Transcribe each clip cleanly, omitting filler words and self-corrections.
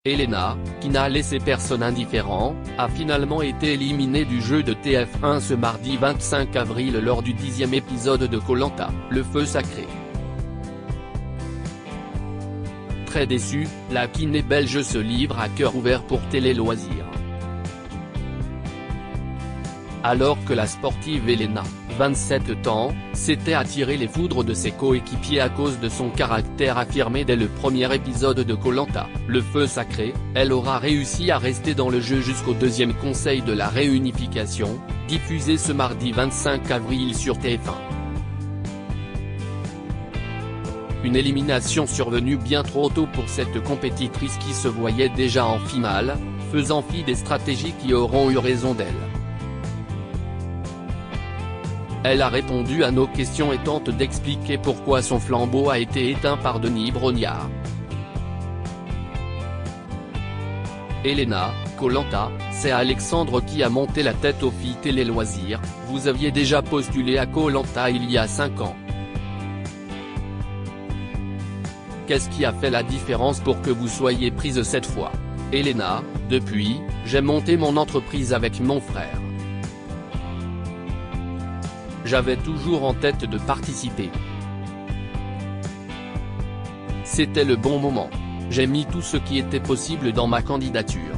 Elena, qui n'a laissé personne indifférent, a finalement été éliminée du jeu de TF1 ce mardi 25 avril lors du 10e épisode de Koh-Lanta, le feu sacré. Très déçue, la kiné belge se livre à cœur ouvert pour Télé Loisirs. Alors que la sportive Elena, 27 ans, s'était attiré les foudres de ses coéquipiers à cause de son caractère affirmé dès le premier épisode de Koh-Lanta, le feu sacré, elle aura réussi à rester dans le jeu jusqu'au deuxième conseil de la réunification, diffusé ce mardi 25 avril sur TF1. Une élimination survenue bien trop tôt pour cette compétitrice qui se voyait déjà en finale, faisant fi des stratégies qui auront eu raison d'elle. Elle a répondu à nos questions et tente d'expliquer pourquoi son flambeau a été éteint par Denis Brognard. Elena, Koh-Lanta, c'est Alexandre qui a monté la tête aux filles Télé Loisirs, vous aviez déjà postulé à Koh-Lanta il y a 5 ans. Qu'est-ce qui a fait la différence pour que vous soyez prise cette fois? Elena, depuis, j'ai monté mon entreprise avec mon frère. J'avais toujours en tête de participer. C'était le bon moment. J'ai mis tout ce qui était possible dans ma candidature.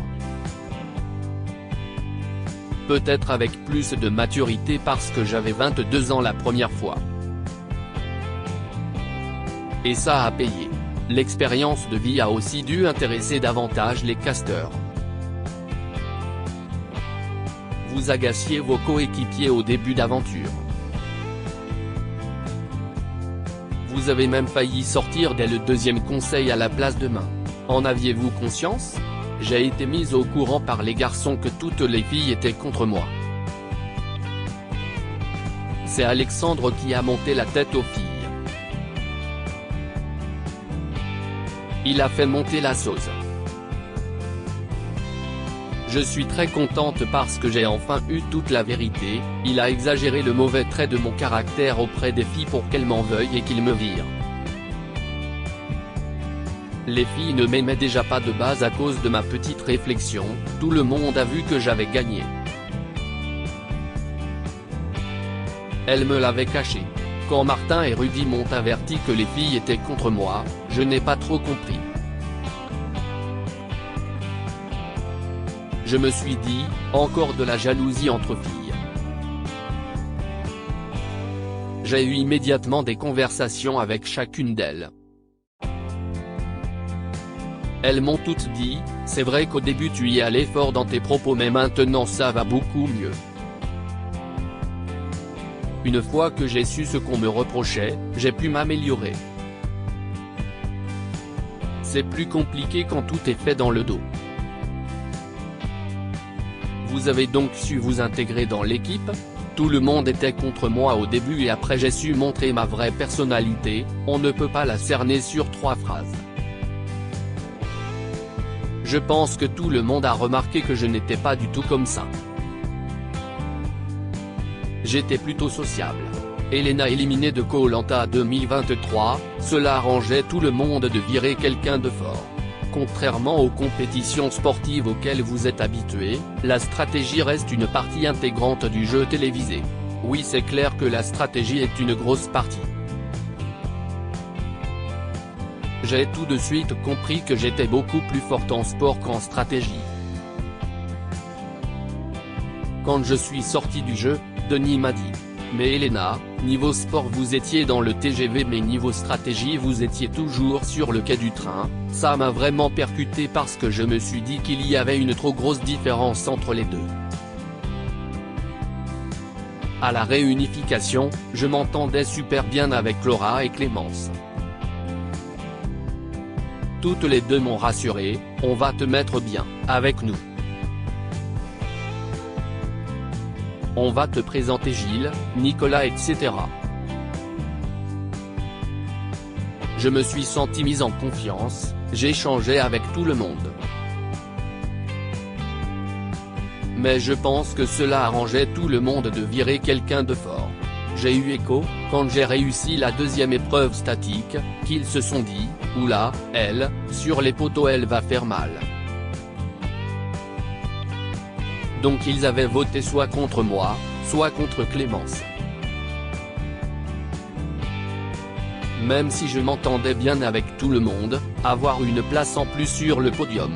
Peut-être avec plus de maturité parce que j'avais 22 ans la première fois. Et ça a payé. L'expérience de vie a aussi dû intéresser davantage les casteurs. Vous agaciez vos coéquipiers au début d'aventure. Vous avez même failli sortir dès le deuxième conseil à la place de main. En aviez-vous conscience? J'ai été mise au courant par les garçons que toutes les filles étaient contre moi. C'est Alexandre qui a monté la tête aux filles. Il a fait monter la sauce. Je suis très contente parce que j'ai enfin eu toute la vérité, il a exagéré le mauvais trait de mon caractère auprès des filles pour qu'elles m'en veuillent et qu'ils me virent. Les filles ne m'aimaient déjà pas de base à cause de ma petite réflexion, tout le monde a vu que j'avais gagné. Elles me l'avaient caché. Quand Martin et Rudy m'ont averti que les filles étaient contre moi, je n'ai pas trop compris. Je me suis dit, encore de la jalousie entre filles. J'ai eu immédiatement des conversations avec chacune d'elles. Elles m'ont toutes dit, c'est vrai qu'au début tu y allais fort dans tes propos mais maintenant ça va beaucoup mieux. Une fois que j'ai su ce qu'on me reprochait, j'ai pu m'améliorer. C'est plus compliqué quand tout est fait dans le dos. Vous avez donc su vous intégrer dans l'équipe? Tout le monde était contre moi au début et après j'ai su montrer ma vraie personnalité, on ne peut pas la cerner sur 3 phrases. Je pense que tout le monde a remarqué que je n'étais pas du tout comme ça. J'étais plutôt sociable. Elena éliminée de Koh-Lanta 2023, cela arrangeait tout le monde de virer quelqu'un de fort. Contrairement aux compétitions sportives auxquelles vous êtes habitués, la stratégie reste une partie intégrante du jeu télévisé. Oui, c'est clair que la stratégie est une grosse partie. J'ai tout de suite compris que j'étais beaucoup plus forte en sport qu'en stratégie. Quand je suis sorti du jeu, Denis m'a dit, mais Elena, niveau sport vous étiez dans le TGV mais niveau stratégie vous étiez toujours sur le quai du train, ça m'a vraiment percuté parce que je me suis dit qu'il y avait une trop grosse différence entre les deux. À la réunification, je m'entendais super bien avec Laura et Clémence. Toutes les deux m'ont rassuré, on va te mettre bien, avec nous. On va te présenter Gilles, Nicolas etc. Je me suis senti mise en confiance, j'échangeais avec tout le monde. Mais je pense que cela arrangeait tout le monde de virer quelqu'un de fort. J'ai eu écho, quand j'ai réussi la deuxième épreuve statique, qu'ils se sont dit, oula, elle, sur les poteaux elle va faire mal. Donc ils avaient voté soit contre moi, soit contre Clémence. Même si je m'entendais bien avec tout le monde, avoir une place en plus sur le podium,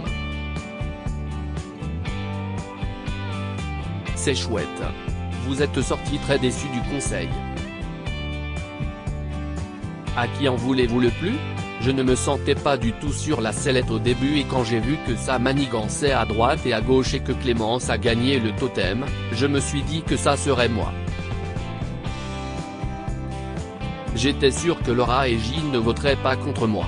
c'est chouette. Vous êtes sortis très déçus du conseil. À qui en voulez-vous le plus? Je ne me sentais pas du tout sur la sellette au début et quand j'ai vu que ça manigançait à droite et à gauche et que Clémence a gagné le totem, je me suis dit que ça serait moi. J'étais sûr que Laura et Gilles ne voteraient pas contre moi.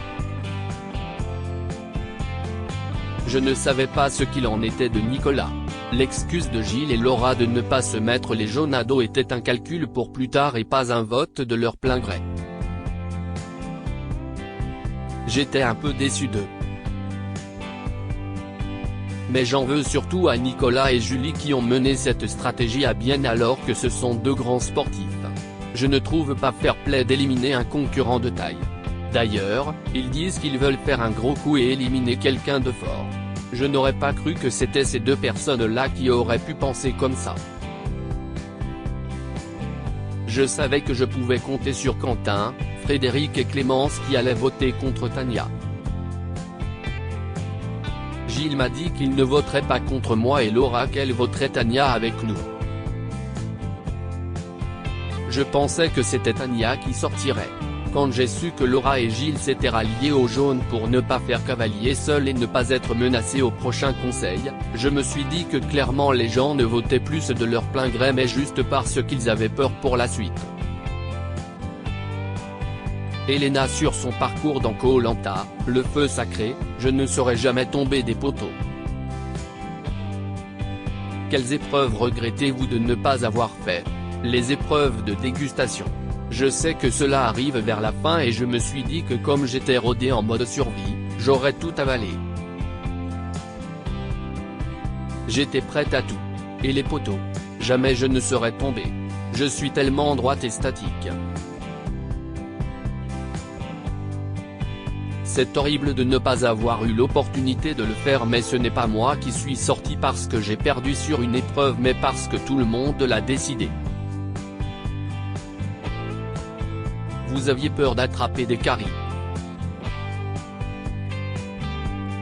Je ne savais pas ce qu'il en était de Nicolas. L'excuse de Gilles et Laura de ne pas se mettre les jaunes à dos était un calcul pour plus tard et pas un vote de leur plein gré. J'étais un peu déçu d'eux. Mais j'en veux surtout à Nicolas et Julie qui ont mené cette stratégie à bien alors que ce sont deux grands sportifs. Je ne trouve pas fair-play d'éliminer un concurrent de taille. D'ailleurs, ils disent qu'ils veulent faire un gros coup et éliminer quelqu'un de fort. Je n'aurais pas cru que c'était ces deux personnes-là qui auraient pu penser comme ça. Je savais que je pouvais compter sur Quentin, Frédéric et Clémence qui allaient voter contre Tania. Gilles m'a dit qu'il ne voterait pas contre moi et Laura qu'elle voterait Tania avec nous. Je pensais que c'était Tania qui sortirait. Quand j'ai su que Laura et Gilles s'étaient ralliés aux jaunes pour ne pas faire cavalier seul et ne pas être menacés au prochain conseil, je me suis dit que clairement les gens ne votaient plus de leur plein gré mais juste parce qu'ils avaient peur pour la suite. Elena sur son parcours dans Koh-Lanta, le feu sacré, je ne serais jamais tombé des poteaux. Quelles épreuves regrettez-vous de ne pas avoir fait? Les épreuves de dégustation. Je sais que cela arrive vers la fin et je me suis dit que comme j'étais rodé en mode survie, j'aurais tout avalé. J'étais prête à tout. Et les poteaux. Jamais je ne serais tombé. Je suis tellement droite et statique. C'est horrible de ne pas avoir eu l'opportunité de le faire mais ce n'est pas moi qui suis sorti parce que j'ai perdu sur une épreuve mais parce que tout le monde l'a décidé. Vous aviez peur d'attraper des caries.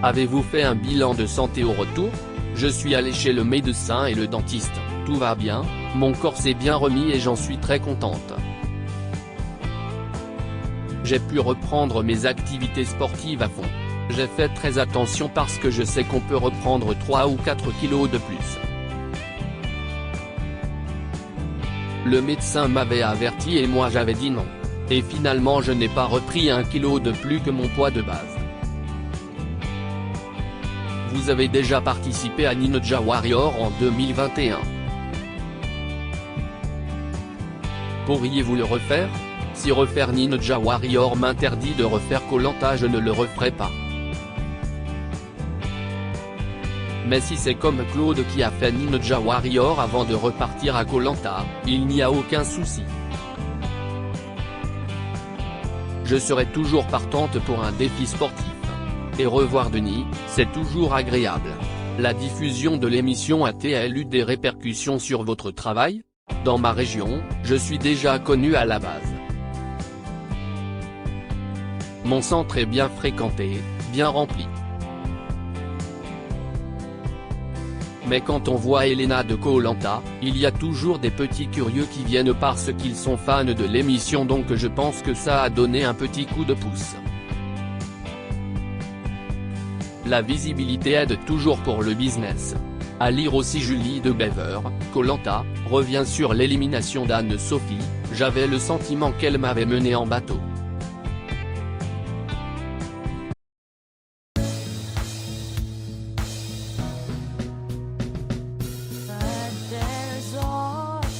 Avez-vous fait un bilan de santé au retour? Je suis allé chez le médecin et le dentiste, tout va bien, mon corps s'est bien remis et j'en suis très contente. J'ai pu reprendre mes activités sportives à fond. J'ai fait très attention parce que je sais qu'on peut reprendre 3 ou 4 kilos de plus. Le médecin m'avait averti et moi j'avais dit non. Et finalement je n'ai pas repris 1 kilo de plus que mon poids de base. Vous avez déjà participé à Ninja Warrior en 2021. Pourriez-vous le refaire? Si refaire Ninja Warrior m'interdit de refaire Koh-Lanta je ne le referai pas. Mais si c'est comme Claude qui a fait Ninja Warrior avant de repartir à Koh-Lanta, il n'y a aucun souci. Je serai toujours partante pour un défi sportif. Et revoir Denis, c'est toujours agréable. La diffusion de l'émission a-t-elle eu des répercussions sur votre travail? Dans ma région, je suis déjà connu à la base. Mon centre est bien fréquenté, bien rempli. Mais quand on voit Elena de Koh-Lanta, il y a toujours des petits curieux qui viennent parce qu'ils sont fans de l'émission donc je pense que ça a donné un petit coup de pouce. La visibilité aide toujours pour le business. À lire aussi Julie de Bever, Koh-Lanta, revient sur l'élimination d'Anne-Sophie, j'avais le sentiment qu'elle m'avait mené en bateau.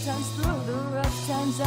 Times through the rough times